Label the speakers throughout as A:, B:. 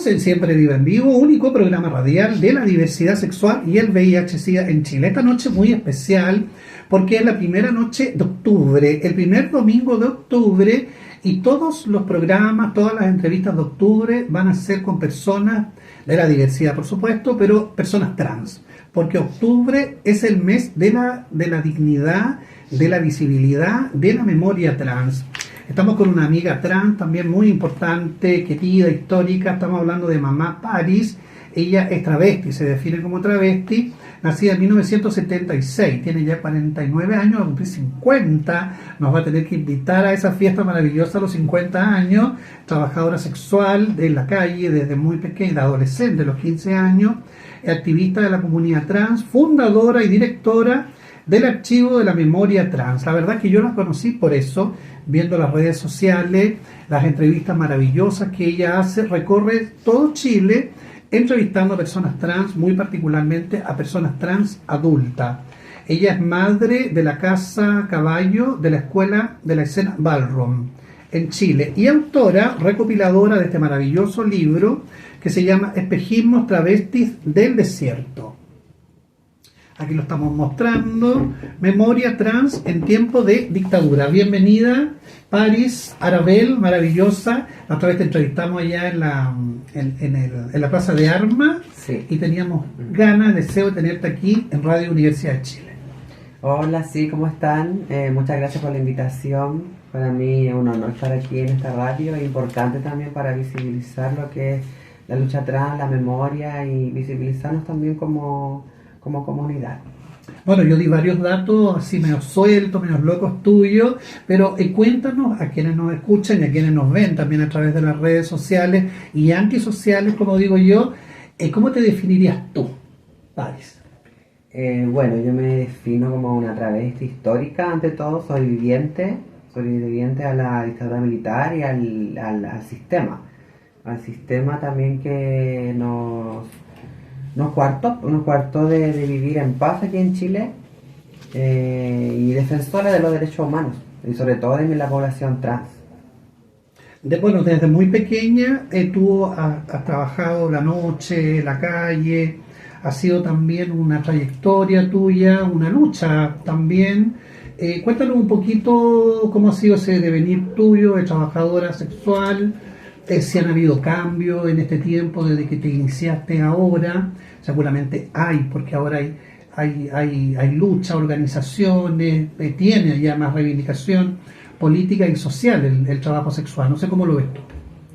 A: En Siempre Viva en Vivo, único programa radial de la diversidad sexual y el VIH-Sida en Chile. Esta noche muy especial porque es la primera noche de octubre, el primer domingo de octubre, y todos los programas, todas las entrevistas de octubre van a ser con personas de la diversidad, por supuesto, pero personas trans, porque octubre es el mes de la dignidad, de la visibilidad, de la memoria trans. Estamos con una amiga trans también muy importante, querida, histórica. Estamos hablando de Mamá Paris. Ella es travesti, se define como travesti, nacida en 1976, tiene ya 49 años, va a cumplir 50, nos va a tener que invitar a esa fiesta maravillosa a los 50 años, trabajadora sexual de la calle desde muy pequeña, de adolescente, a los 15 años, activista de la comunidad trans, fundadora y directora del Archivo de la Memoria Trans. La verdad que yo la conocí por eso, viendo las redes sociales, las entrevistas maravillosas que ella hace, recorre todo Chile entrevistando a personas trans, muy particularmente a personas trans adultas. Ella es madre de la Casa Caballo de la Escuela de la Escena Ballroom en Chile y autora, recopiladora de este maravilloso libro que se llama Espejismos Travestis del Desierto. Aquí lo estamos mostrando, Memoria Trans en tiempo de dictadura. Bienvenida, Paris Arabel, maravillosa. La otra vez te entrevistamos allá en la Plaza de Armas, sí, y teníamos ganas, deseo de tenerte aquí en Radio Universidad de Chile.
B: Hola, sí, ¿cómo están? Muchas gracias por la invitación. Para mí es un honor estar aquí en esta radio. Es importante también para visibilizar lo que es la lucha trans, la memoria y visibilizarnos también como comunidad.
A: Bueno, yo di varios datos así medio sueltos, medio locos tuyos, pero cuéntanos a quienes nos escuchan y a quienes nos ven también a través de las redes sociales y antisociales, como digo yo, ¿cómo te definirías tú, Paris?
B: Bueno, yo me defino como una travesti histórica, ante todo, sobreviviente a la dictadura militar y al sistema también que nos cuartó de vivir en paz aquí en Chile, y defensora de los derechos humanos y sobre todo de la población trans.
A: Bueno, desde muy pequeña tú has trabajado la noche, la calle, ha sido también una trayectoria tuya, una lucha también. Cuéntanos un poquito cómo ha sido ese devenir tuyo de trabajadora sexual, si han habido cambios en este tiempo desde que te iniciaste ahora. Seguramente hay, porque ahora hay lucha, organizaciones, tiene ya más reivindicación política y social el trabajo sexual. No sé cómo lo ves tú.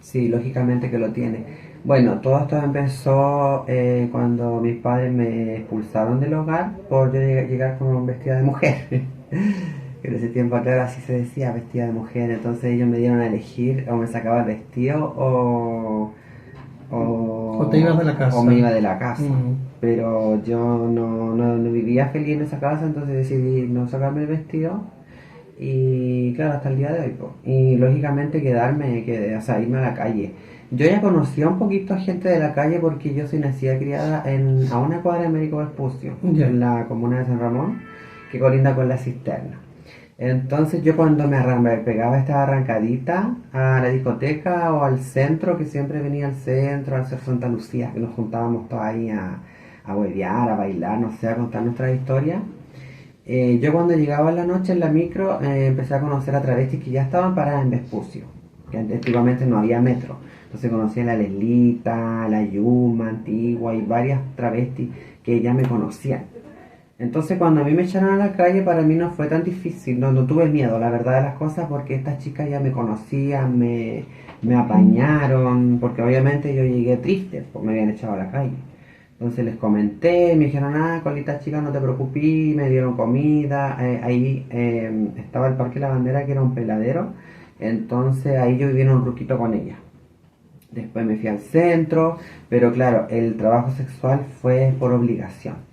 B: Sí, lógicamente que lo tiene. Bueno, todo esto empezó cuando mis padres me expulsaron del hogar por yo llegar como vestida de mujer. En ese tiempo, claro, así se decía, vestida de mujer. Entonces ellos me dieron a elegir, o me sacaba el vestido o
A: te ibas de la casa.
B: O me iba de la casa. Pero yo no vivía feliz en esa casa, entonces decidí no sacarme el vestido. Y claro, hasta el día de hoy. Y lógicamente o sea, irme a la calle. Yo ya conocía un poquito a gente de la calle porque yo soy nacida y criada a una cuadra de Américo Vespucio, en la comuna de San Ramón, que colinda con La Cisterna. Entonces yo cuando me pegaba esta arrancadita a la discoteca o al centro, que siempre venía al centro, al ser Santa Lucía, que nos juntábamos todos ahí a huevear, a bailar, no sé, a contar nuestras historias. Yo cuando llegaba en la noche en la micro empecé a conocer a travestis que ya estaban paradas en Vespucio, que antiguamente no había metro. Entonces conocí a la Leslita, la Yuma, Antigua y varias travestis que ya me conocían. Entonces cuando a mí me echaron a la calle, para mí no fue tan difícil, no tuve miedo, la verdad de las cosas, porque estas chicas ya me conocían, me apañaron, porque obviamente yo llegué triste, porque me habían echado a la calle. Entonces les comenté, me dijeron, Colita chica, no te preocupes, me dieron comida, ahí estaba el Parque La Bandera, que era un peladero, entonces ahí yo vivía en un ruquito con ella. Después me fui al centro, pero claro, el trabajo sexual fue por obligación.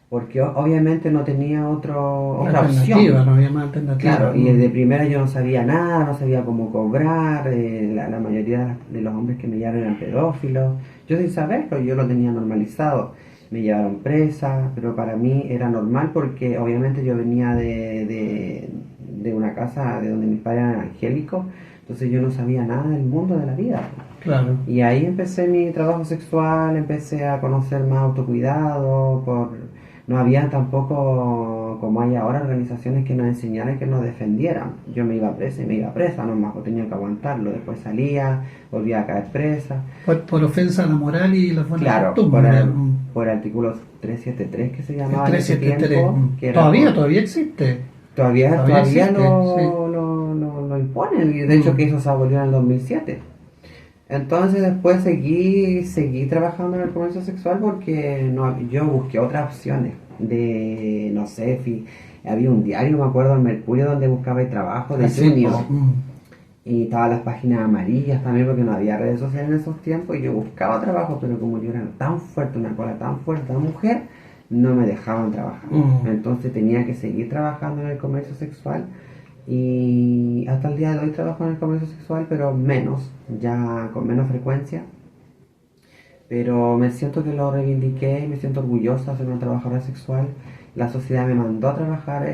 B: Porque obviamente no tenía otra opción.
A: No había más alternativa.
B: Claro, y de primera yo no sabía nada, no sabía cómo cobrar, la mayoría de los hombres que me llevaron eran pedófilos. Yo sin saberlo, yo lo tenía normalizado. Me llevaron presa, pero para mí era normal porque obviamente yo venía de una casa de donde mis padres eran angélicos, entonces yo no sabía nada del mundo de la vida.
A: Claro.
B: Y ahí empecé mi trabajo sexual, empecé a conocer más autocuidado, no había tampoco, como hay ahora, organizaciones que nos enseñaran, que nos defendieran. Yo me iba presa y me iba presa, nomás pues tenía que aguantarlo, después salía, volvía a caer presa.
A: Por ofensa a la moral y las buenas
B: Claro,
A: costumbres.
B: por el artículo 373 que se
A: El
B: llamaba en ese
A: 373.
B: tiempo, que era
A: Todavía existe.
B: todavía
A: Existe, sí.
B: lo imponen, y de hecho que eso se abolió en el 2007. Entonces después seguí trabajando en el comercio sexual porque yo busqué otras opciones de, no sé, había un diario, me acuerdo, el Mercurio, donde buscaba el trabajo de
A: Así,
B: junior.
A: mm.
B: Y estaban las páginas amarillas también porque no había redes sociales en esos tiempos y yo buscaba trabajo, pero como yo era tan fuerte, una cola tan fuerte, una mujer, no me dejaban trabajar. Entonces tenía que seguir trabajando en el comercio sexual y hasta el día de hoy trabajo en el comercio sexual, pero menos, ya con menos frecuencia. Pero me siento que lo reivindiqué y me siento orgullosa de ser una trabajadora sexual. La sociedad me mandó a trabajar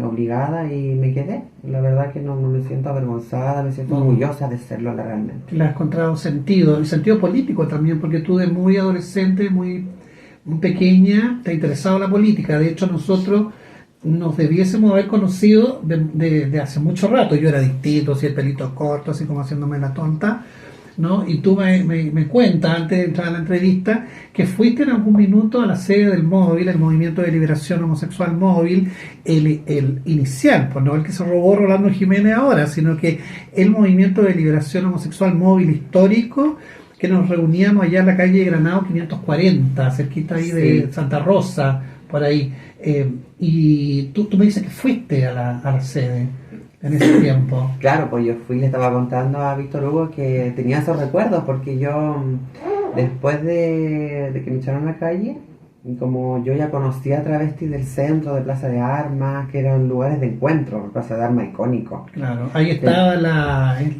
B: obligada y me quedé. La verdad que no me siento avergonzada, me siento orgullosa de serlo realmente.
A: Le has encontrado sentido, el sentido político también, porque tú de muy adolescente, muy pequeña, te ha interesado la política. De hecho, nosotros nos debiésemos haber conocido de hace mucho rato. Yo era distinto, así el pelito corto, así como haciéndome la tonta, ¿no? Y tú me cuentas, antes de entrar a la entrevista, que fuiste en algún minuto a la sede del Móvil, el Movimiento de Liberación Homosexual Móvil, el inicial, pues no el que se robó Rolando Jiménez ahora, sino que el Movimiento de Liberación Homosexual Móvil histórico, que nos reuníamos allá en la calle Granado 540, cerquita ahí de Santa Rosa, por ahí. Y tú me dices que fuiste a la sede en ese tiempo.
B: Claro, pues yo le estaba contando a Víctor Hugo que tenía esos recuerdos, porque yo, después de que me echaron a la calle, y como yo ya conocía a travestis del centro, de Plaza de Armas, que eran lugares de encuentro, Plaza de Armas icónico.
A: Claro, ahí estaba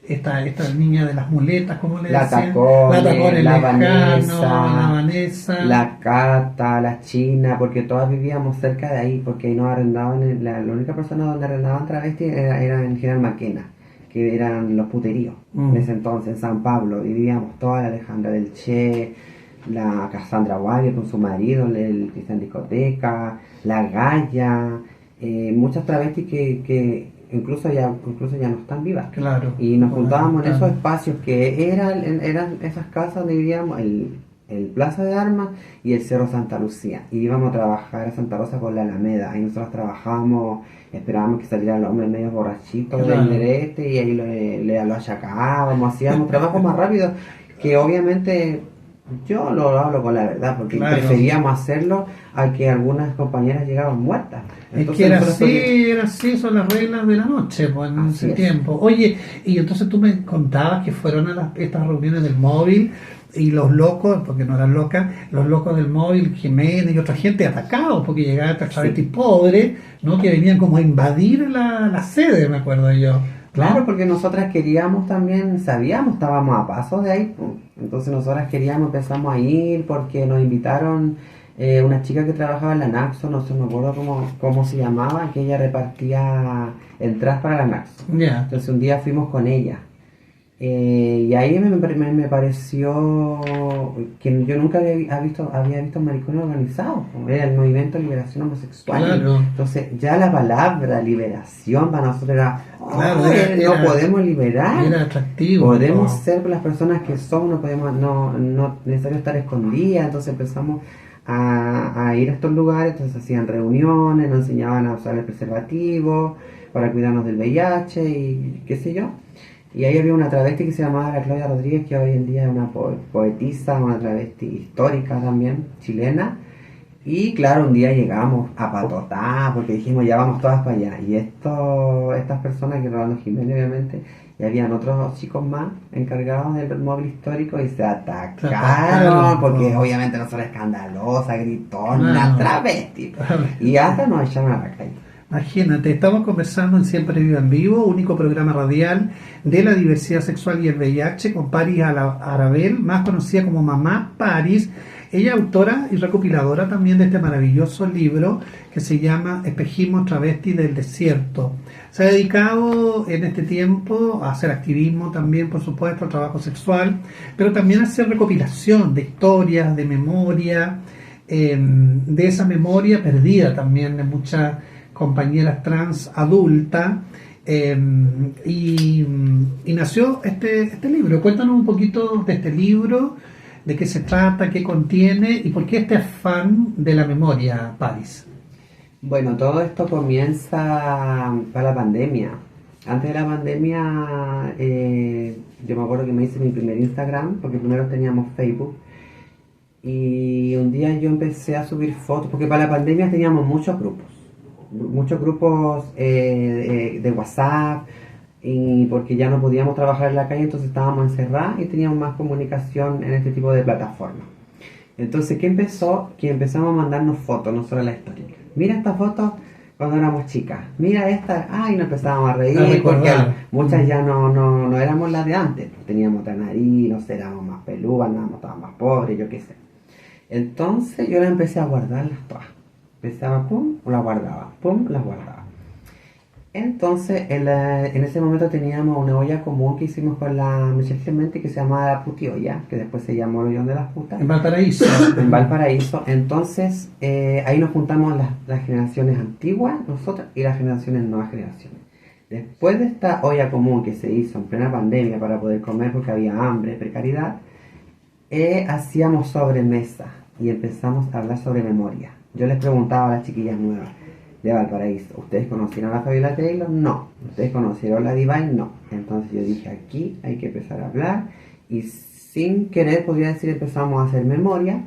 A: esta niña de las muletas, ¿cómo le
B: La
A: decían?
B: Tacones, la
A: Vanessa,
B: la Cata, la China, porque todas vivíamos cerca de ahí, porque ahí nos arrendaban, la única persona donde arrendaban travestis era en General Maquena, que eran los puteríos, en ese entonces, en San Pablo, y vivíamos toda la Alejandra del Che, la Cassandra Warrior con su marido, el Cristian Discoteca, la Gaya, muchas travestis que incluso ya no están vivas.
A: Claro.
B: Y nos juntábamos en esos espacios que eran esas casas donde vivíamos, el Plaza de Armas y el Cerro Santa Lucía. Y íbamos a trabajar a Santa Rosa con la Alameda. Ahí nosotros trabajábamos, esperábamos que saliera el hombre medio borrachito del derete y ahí lo achacábamos, hacíamos trabajo más rápido, que obviamente yo lo hablo con la verdad, porque preferíamos hacerlo a que algunas compañeras llegaban muertas.
A: Entonces, era así, son las reglas de la noche, pues, en ese tiempo. Oye, y entonces tú me contabas que fueron a estas reuniones del Móvil y los locos, porque no eran locas, los locos del Móvil, Jiménez y otra gente atacados, porque llegaban estas travestis pobres, ¿no? Que venían como a invadir la sede, me acuerdo yo.
B: Claro, porque nosotras queríamos también, sabíamos, estábamos a pasos de ahí, pues. Entonces nosotras empezamos a ir porque nos invitaron una chica que trabajaba en la Naxo, no sé, me acuerdo cómo se llamaba, que ella repartía entradas para la Naxo. Entonces un día fuimos con ella. Y ahí me pareció que yo nunca había visto maricones organizados, era el Movimiento de Liberación Homosexual.
A: Claro.
B: Entonces ya la palabra liberación para nosotros era, no podemos liberar,
A: era atractivo,
B: podemos ser las personas que somos, no necesario estar escondidas. Entonces empezamos a ir a estos lugares, entonces hacían reuniones, nos enseñaban a usar el preservativo para cuidarnos del VIH y qué sé yo. Y ahí había una travesti que se llamaba la Claudia Rodríguez, que hoy en día es una poetisa, una travesti histórica también, chilena. Y claro, un día llegamos a Patotá, porque dijimos, ya vamos todas para allá. Y estas personas, que Rolando Jiménez obviamente, y habían otros chicos más encargados del Móvil histórico, y se atacaron, porque obviamente nosotros escandalosa, gritona, travesti. Y hasta nos echaron a la calle.
A: Imagínate, estamos conversando en Siempre Viva en Vivo, único programa radial de la diversidad sexual y el VIH, con Paris Arabel, más conocida como Mamá Paris. Ella es autora y recopiladora también de este maravilloso libro que se llama Espejismo Travesti del Desierto. Se ha dedicado en este tiempo a hacer activismo también, por supuesto, al trabajo sexual, pero también a hacer recopilación de historias, de memoria, de esa memoria perdida también de muchas compañeras trans adultas, y nació este libro. Cuéntanos un poquito de este libro, de qué se trata, qué contiene y por qué este afán de la memoria, Paris.
B: Bueno, todo esto comienza para la pandemia. Antes de la pandemia, yo me acuerdo que me hice mi primer Instagram, porque primero teníamos Facebook. Y un día yo empecé a subir fotos, porque para la pandemia teníamos muchos grupos de WhatsApp, y porque ya no podíamos trabajar en la calle, entonces estábamos encerrados y teníamos más comunicación en este tipo de plataformas. Entonces, ¿qué empezó? Que empezamos a mandarnos fotos, no solo la historia. Mira esta foto cuando éramos chicas, mira esta, y nos empezábamos a reír, porque muchas ya no éramos las de antes, teníamos otra nariz, no sé, éramos más peludas, estábamos más pobres, yo qué sé. Entonces yo las empecé a guardarlas todas. Empezaba, pum, las guardaba, pum, las guardaba. Entonces, en ese momento teníamos una olla común que hicimos con la Michelle Clemente que se llamaba La Putiolla, que después se llamó El Hoyón de las Putas.
A: En Valparaíso.
B: En Valparaíso. Entonces, ahí nos juntamos las generaciones antiguas, nosotros, y las nuevas generaciones. Después de esta olla común que se hizo en plena pandemia para poder comer porque había hambre, precariedad, hacíamos sobremesa y empezamos a hablar sobre memoria. Yo les preguntaba a las chiquillas nuevas de Valparaíso, ¿ustedes conocieron a la Fabiola Taylor? No. ¿Ustedes conocieron a la Divine? No. Entonces yo dije, aquí hay que empezar a hablar, y sin querer, podría decir, empezamos a hacer memoria.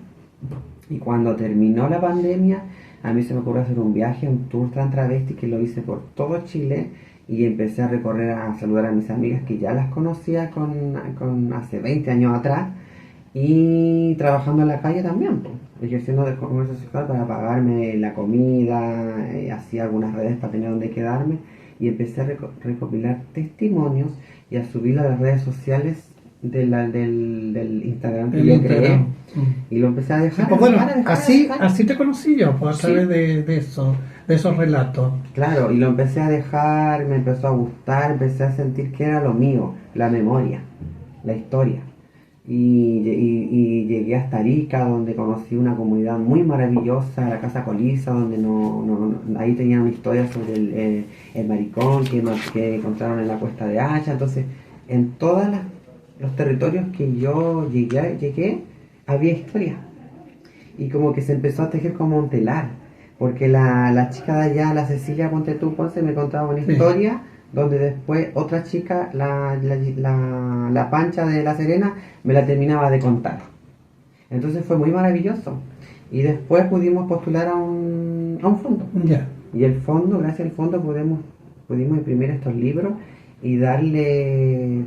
B: Y cuando terminó la pandemia, a mí se me ocurrió hacer un viaje, un tour trans travesti, que lo hice por todo Chile, y empecé a recorrer, a saludar a mis amigas que ya las conocía con hace 20 años atrás, y trabajando en la calle también, pues, ejerciendo de comercio sexual para pagarme la comida, hacía algunas redes para tener donde quedarme, y empecé a recopilar testimonios y a subirlo a las redes sociales del Instagram que yo creé, y lo empecé a dejar.
A: Pues bueno, así te conocí yo, pues, a través de esos relatos.
B: Claro, y lo empecé a dejar, me empezó a gustar, empecé a sentir que era lo mío, la memoria, la historia. Y llegué hasta Arica, donde conocí una comunidad muy maravillosa, la Casa Colisa, donde ahí tenían una historia sobre el maricón que encontraron en la Cuesta de Hacha. Entonces, en todos los territorios que yo llegué, había historia. Y como que se empezó a tejer como un telar, porque la chica de allá, la Cecilia Ponce, me contaba una historia, donde después otra chica, la Pancha de La Serena, me la terminaba de contar. Entonces fue muy maravilloso. Y después pudimos postular a un fondo.
A: Yeah.
B: Y el fondo, gracias al fondo, pudimos imprimir estos libros y darle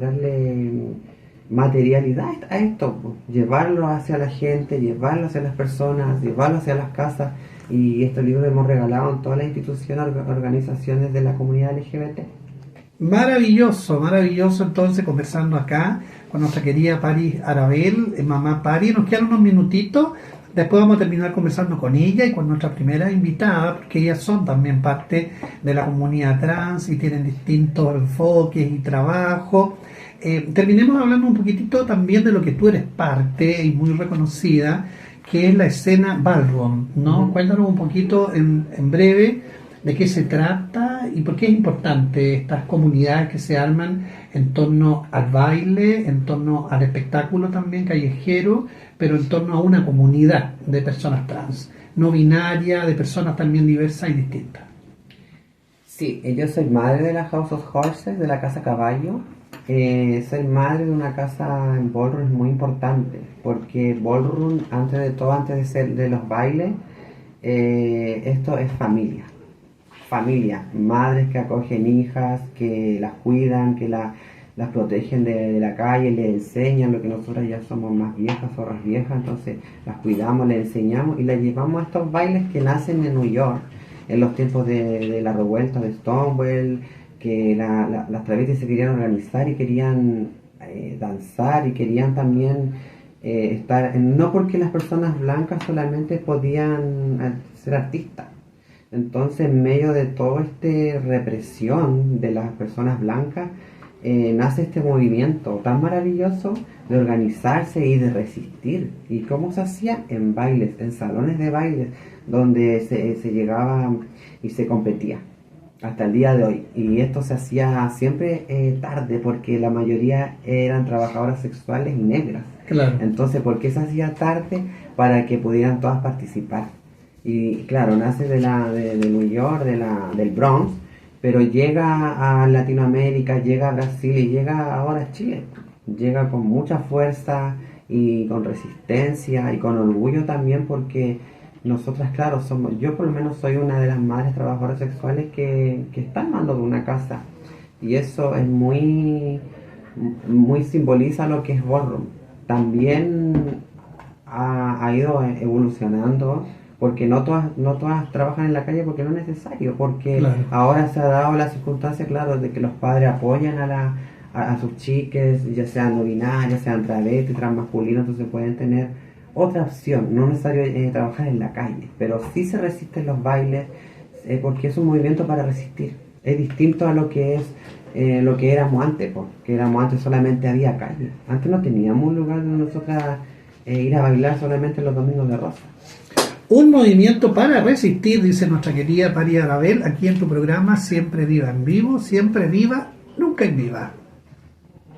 B: materialidad a esto, pues. Llevarlo hacia la gente, llevarlo hacia las personas, llevarlo hacia las casas. Y estos libros los hemos regalado en todas las instituciones, organizaciones de la comunidad LGBT.
A: Maravilloso, maravilloso. Entonces, conversando acá con nuestra querida Paris Arabel, Mamá Paris. Nos quedan unos minutitos, después vamos a terminar conversando con ella y con nuestra primera invitada, porque ellas son también parte de la comunidad trans y tienen distintos enfoques y trabajos. Terminemos hablando un poquitito también de lo que tú eres parte y muy reconocida, que es la escena ballroom, ¿no? Uh-huh. Cuéntanos un poquito en breve de qué se trata y por qué es importante estas comunidades que se arman en torno al baile, en torno al espectáculo también callejero, pero en torno a una comunidad de personas trans, no binaria, de personas también diversas y distintas.
B: Sí, yo soy madre de la House of Horses, de la Casa Caballo. Ser madre de una casa en ballroom es muy importante, porque ballroom, antes de ser de los bailes, esto es familia, madres que acogen hijas, que las cuidan, que las protegen de la calle, les enseñan lo que nosotras ya somos más viejas, zorras viejas, entonces las cuidamos, les enseñamos y las llevamos a estos bailes que nacen en New York, en los tiempos de la revuelta de Stonewall, que las travestis se querían organizar y querían danzar y querían también estar, no porque las personas blancas solamente podían ser artistas. Entonces, en medio de toda esta represión de las personas blancas, nace este movimiento tan maravilloso de organizarse y de resistir. ¿Y cómo se hacía? En bailes, en salones de bailes, donde se llegaba y se competía, hasta el día de hoy. Y esto se hacía siempre tarde, porque la mayoría eran trabajadoras sexuales y negras.
A: Claro.
B: Entonces, ¿por qué se hacía tarde? Para que pudieran todas participar. Y claro, nace de New York, del Bronx, pero llega a Latinoamérica, llega a Brasil y llega ahora a Chile. Llega con mucha fuerza y con resistencia y con orgullo también, porque nosotras, claro, yo por lo menos soy una de las madres trabajadoras sexuales que está al mando de una casa, y eso es muy simboliza lo que es ballroom. También ha ido evolucionando, porque no todas trabajan en la calle porque no es necesario, porque
A: Claro.
B: ahora se ha dado la circunstancia, claro, de que los padres apoyan a sus chiques, ya sean no binarias, sean travestis, transmasculinos, entonces pueden tener otra opción, no es necesario trabajar en la calle, pero sí se resisten los bailes, porque es un movimiento para resistir. Es distinto a lo que es lo que éramos antes, porque éramos antes solamente había calle. Antes no teníamos un lugar donde nosotras ir a bailar solamente los domingos de rosa.
A: Un movimiento para resistir, dice nuestra querida Pari Arabel, aquí en tu programa Siempre Viva en Vivo, siempre viva, nunca en viva.